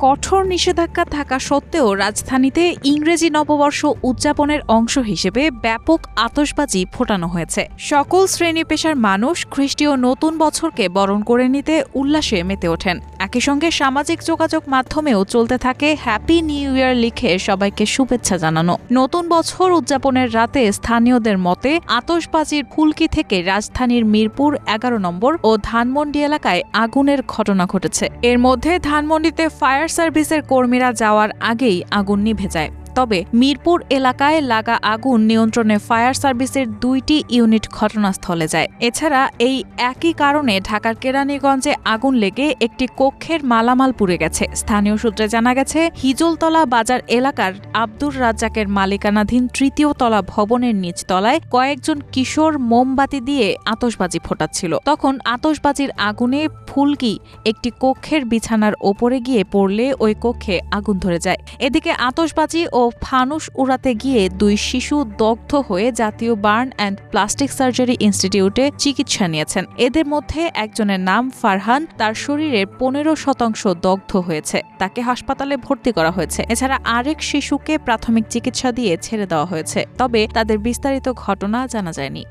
কঠোর নিষেধাজ্ঞা থাকা সত্ত্বেও রাজধানীতে ইংরেজি নববর্ষ উদযাপনের অংশ হিসেবে ব্যাপক আতশবাজি ফোটানো হয়েছে। সকল শ্রেণী পেশার মানুষ খ্রিস্টীয় নতুন বছরকে বরণ করে নিতে উল্লাসে মেতে ওঠেন। একই সঙ্গে সামাজিক যোগাযোগ মাধ্যমেও চলতে থাকে হ্যাপি নিউ ইয়ার লিখে সবাইকে শুভেচ্ছা জানানো। নতুন বছর উদযাপনের রাতে স্থানীয়দের মতে আতশবাজির ফুলকি থেকে রাজধানীর মিরপুর ১১ নম্বর ও ধানমন্ডি এলাকায় আগুনের ঘটনা ঘটেছে। এর মধ্যে ধানমন্ডিতে ফায়ার সার্ভিসের কর্মীরা যাওয়ার আগেই আগুন নিভে যায়। তবে মিরপুর এলাকায় লাগা আগুন নিয়ন্ত্রণে ফায়ার সার্ভিসের ২টি ইউনিট ঘটনাস্থলে যায়। এছাড়া এই একই কারণে ঢাকার কেরানীগঞ্জে আগুন লেগে একটি কক্ষের মালামাল পুড়ে গেছে। স্থানীয় সূত্রে জানা গেছে, হিজলতলা বাজার এলাকার আব্দুর রাজ্জাকের মালিকানাধীন ৩য় তলা ভবনের নিচতলায় কয়েকজন কিশোর মোমবাতি দিয়ে আতশবাজি ফোটাচ্ছিল। তখন আতশবাজির আগুনে ফুলকি একটি কক্ষের বিছানার ওপরে গিয়ে পড়লে ওই কক্ষে আগুন ধরে যায়। এদিকে আতশবাজি ও ফানুস উড়াতে গিয়ে ২ শিশু দগ্ধ হয়ে জাতীয় বার্ন অ্যান্ড প্লাস্টিক সার্জারি ইনস্টিটিউটে চিকিৎসা নিয়েছেন। এদের মধ্যে একজনের নাম ফারহান, তার শরীরের ১৫% দগ্ধ হয়েছে, তাকে হাসপাতালে ভর্তি করা হয়েছে। এছাড়া আরেক শিশুকে প্রাথমিক চিকিৎসা দিয়ে ছেড়ে দেওয়া হয়েছে, তবে তাদের বিস্তারিত ঘটনা জানা যায়নি।